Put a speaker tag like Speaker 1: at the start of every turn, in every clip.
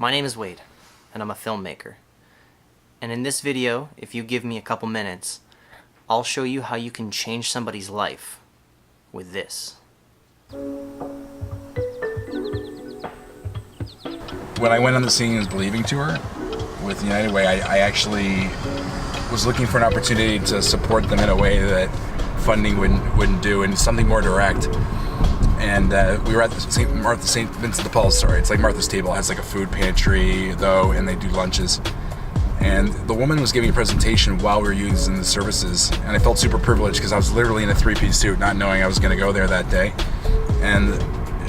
Speaker 1: My name is Wade, and I'm a filmmaker. And in this video, if you give me a couple minutes, I'll show you how you can change somebody's life with this.
Speaker 2: When I went on the Seeing is Believing tour with United Way, I actually was looking for an opportunity to support them in a way that funding wouldn't do, and something more direct. And we were at the St. Vincent de Paul's, sorry. It's like Martha's Table. It has like a food pantry, though, and they do lunches. And the woman was giving a presentation while we were using the services, and I felt super privileged because I was literally in a three-piece suit, not knowing I was going to go there that day. And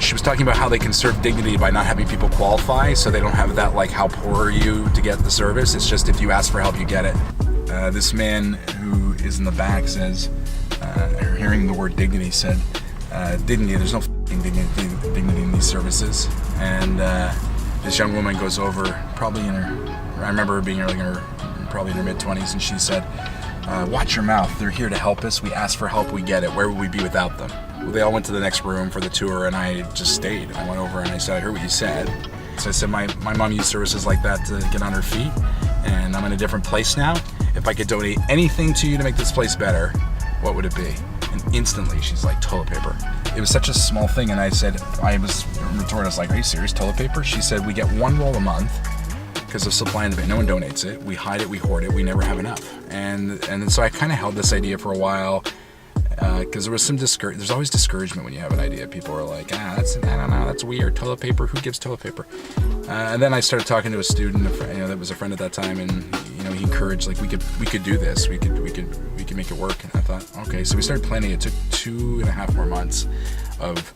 Speaker 2: she was talking about how they conserve dignity by not having people qualify, so they don't have that, like, how poor are you to get the service. It's just if you ask for help, you get it. This man who is in the back says, hearing the word dignity, said, dignity, there's no dignity in these services. And this young woman goes over, probably in her, I remember her being probably in her mid-20s, and she said, watch your mouth, they're here to help us, we ask for help, we get it, where would we be without them? Well, they all went to the next room for the tour, and I just stayed. I went over and I said, I heard what you said. So I said, my mom used services like that to get on her feet, and I'm in a different place now. If I could donate anything to you to make this place better, what would it be? And instantly, she's like, toilet paper. It was such a small thing, and I said, I was like, are you serious, toilet paper? She said, we get one roll a month because of supply and demand. No one donates it. We hide it, we hoard it, we never have enough. And so I kind of held this idea for a while, because there was some there's always discouragement when you have an idea. People are like, I don't know, that's weird. Toilet paper, who gives toilet paper? And then I started talking to a student, that was a friend at that time, and he encouraged, like, we could do this, we could make it work. And I thought, okay, so we started planning. It took 2.5 more months of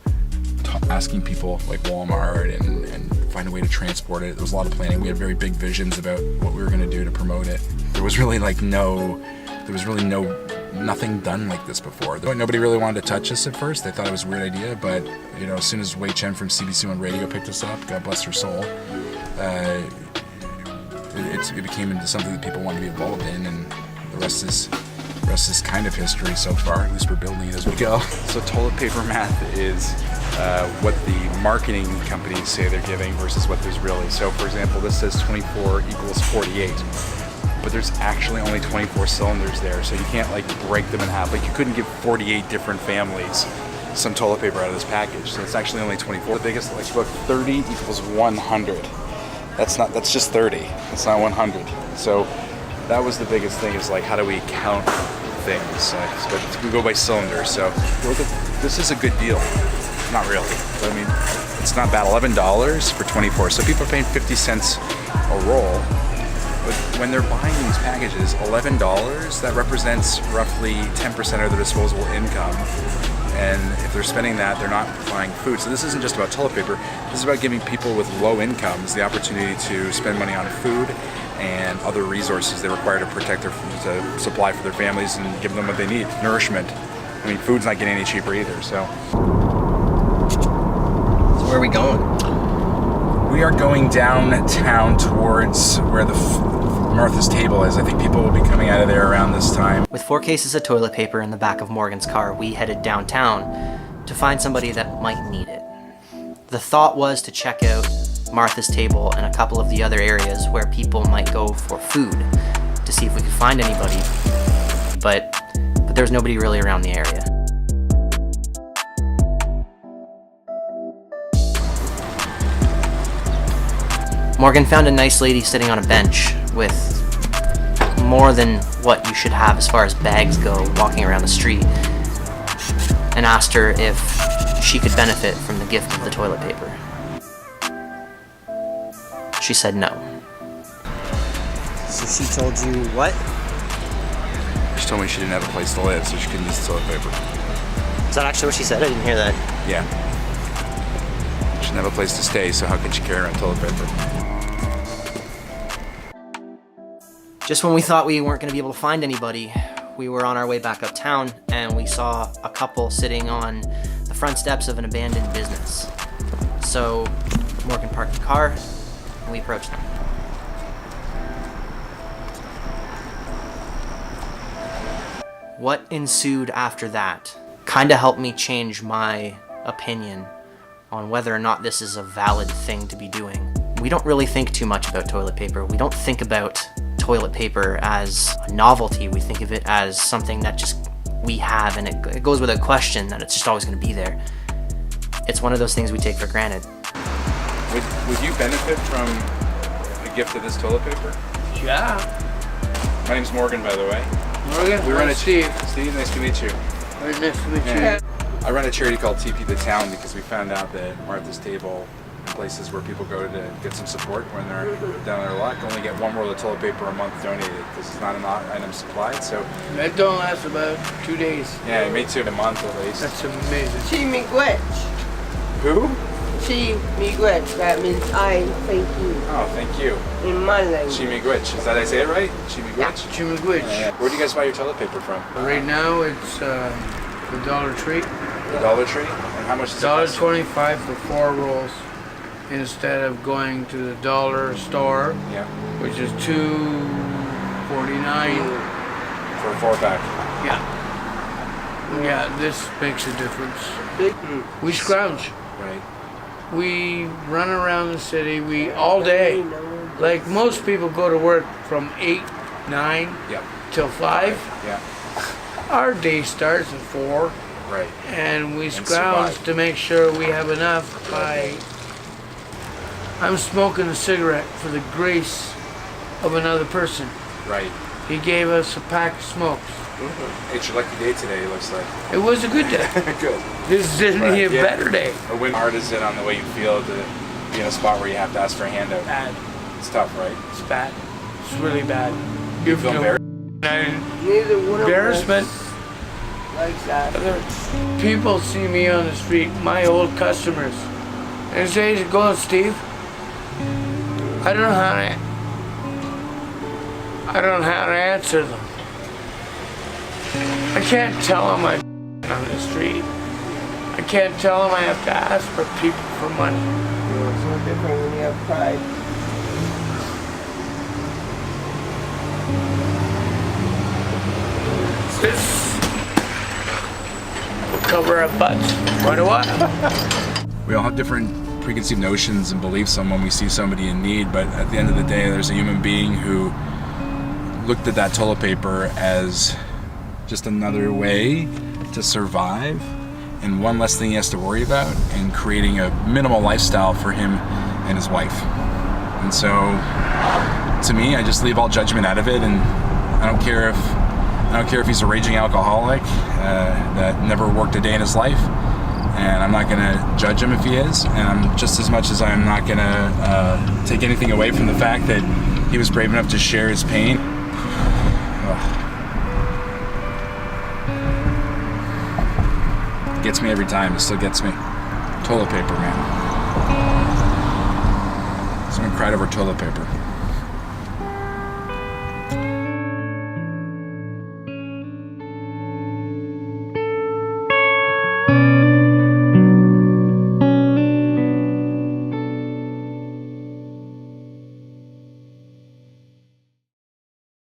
Speaker 2: asking people like Walmart and find a way to transport it. There was a lot of planning. We had very big visions about what we were going to do to promote it. There was really nothing done like this before. Nobody really wanted to touch us at first. They thought it was a weird idea, but as soon as Wei Chen from CBC One Radio picked us up, God bless her soul, it became into something that people wanted to be involved in, and the rest is kind of history so far. At least we're building it as we go.
Speaker 3: So toilet paper math is what the marketing companies say they're giving versus what there's really. So for example, this says 24 equals 48. But there's actually only 24 cylinders there, so you can't like break them in half. Like you couldn't give 48 different families some toilet paper out of this package. So it's actually only 24. The biggest, like, look, 30 equals 100. That's just 30. It's not 100. So that was the biggest thing, is like, how do we count things? But we go by cylinders. So this is a good deal. Not really, but I mean, it's not bad. $11 for 24. So people are paying 50 cents a roll. But when they're buying these packages, $11, that represents roughly 10% of their disposable income. And if they're spending that, they're not buying food. So this isn't just about toilet paper. This is about giving people with low incomes the opportunity to spend money on food and other resources they require to protect to supply for their families and give them what they need, nourishment. I mean, food's not getting any cheaper either, so.
Speaker 1: So where are we going?
Speaker 2: We are going downtown towards where the Martha's Table is. I think people will be coming out of there around this time.
Speaker 1: With 4 cases of toilet paper in the back of Morgan's car, we headed downtown to find somebody that might need it. The thought was to check out Martha's Table and a couple of the other areas where people might go for food to see if we could find anybody, but there's nobody really around the area. Morgan found a nice lady sitting on a bench with more than what you should have as far as bags go walking around the street, and asked her if she could benefit from the gift of the toilet paper. She said no.
Speaker 4: So she told you what?
Speaker 3: She told me she didn't have a place to live, so she couldn't use the toilet paper.
Speaker 4: Is that actually what she said? I didn't hear that.
Speaker 3: Yeah. She didn't have a place to stay, so how can she carry around toilet paper?
Speaker 1: Just when we thought we weren't going to be able to find anybody, we were on our way back uptown, and we saw a couple sitting on the front steps of an abandoned business. So Morgan parked the car, and we approached them. What ensued after that kind of helped me change my opinion on whether or not this is a valid thing to be doing. we don't really think too much about toilet paper. We don't think about toilet paper as a novelty. We think of it as something that just we have, and it goes without question that it's just always going to be there. It's one of those things we take for granted.
Speaker 3: Would you benefit from a gift of this toilet paper?
Speaker 5: Yeah.
Speaker 3: My name's Morgan, by the way.
Speaker 5: Morgan,
Speaker 3: We run a
Speaker 5: Steve.
Speaker 3: Steve, nice to meet you.
Speaker 5: Very nice to meet
Speaker 3: Yeah.
Speaker 5: you.
Speaker 3: I run a charity called TP the Town because we found out that Martha's Table, places where people go to get some support when they're down on their luck, only get one roll of toilet paper a month donated because it's not an item supplied. So
Speaker 5: That don't last about 2 days.
Speaker 3: yeah, me too, a month at least.
Speaker 5: That's amazing.
Speaker 6: Chi miigwech.
Speaker 3: Who?
Speaker 6: Chi miigwech. That means I thank you
Speaker 3: Oh, thank you.
Speaker 6: in my language.
Speaker 3: Chimigwich. Is that I say it right? Chimigwich?
Speaker 5: Chimigwich.
Speaker 3: Yeah. Where do you guys buy your toilet paper from?
Speaker 5: Right now it's the Dollar Tree.
Speaker 3: The Dollar Tree? And how much does it cost?
Speaker 5: $1.25 for 4 rolls instead of going to the dollar store,
Speaker 3: Yeah.
Speaker 5: which is $2.49.
Speaker 3: For a 4-pack.
Speaker 5: Yeah. Yeah, this makes a difference.
Speaker 6: Big.
Speaker 5: We scrounge.
Speaker 3: Right.
Speaker 5: We run around the city. We all day. Like most people go to work from 8, 9
Speaker 3: Yep.
Speaker 5: till 5.
Speaker 3: Yeah.
Speaker 5: Our day starts at 4,
Speaker 3: Right.
Speaker 5: and we
Speaker 3: And
Speaker 5: scrounge
Speaker 3: survive.
Speaker 5: to make sure we have enough by. I'm smoking a cigarette for the grace of another person.
Speaker 3: Right.
Speaker 5: He gave us a pack of smokes.
Speaker 3: It's your lucky day today, it looks like.
Speaker 5: It was a good day.
Speaker 3: Good.
Speaker 5: This is
Speaker 3: Right,
Speaker 5: a
Speaker 3: yeah.
Speaker 5: better day.
Speaker 3: A win hard is it on the way you feel to be in a spot where you have to ask for a handout?
Speaker 5: Bad.
Speaker 3: It's tough, right?
Speaker 5: It's bad. It's really bad.
Speaker 3: You feel embarrassed?
Speaker 6: Neither one of
Speaker 5: Embarrassment.
Speaker 6: us likes that.
Speaker 5: Other people see me on the street, my old customers, and say, "Go on, Steve." I don't know how to answer them. I can't tell them I'm on the street. I can't tell them I have to ask for people for money.
Speaker 6: It's no different when you have pride.
Speaker 5: This will cover our butts quite a while.
Speaker 2: We all have different preconceived notions and beliefs on when we see somebody in need, but at the end of the day, there's a human being who looked at that toilet paper as just another way to survive and one less thing he has to worry about, and creating a minimal lifestyle for him and his wife. And so, to me, I just leave all judgment out of it, and I don't care if he's a raging alcoholic that never worked a day in his life, and I'm not gonna judge him if he is, and just as much as I'm not gonna take anything away from the fact that he was brave enough to share his pain. It gets me every time. It still gets me. Toilet paper, man. Someone cried over toilet paper.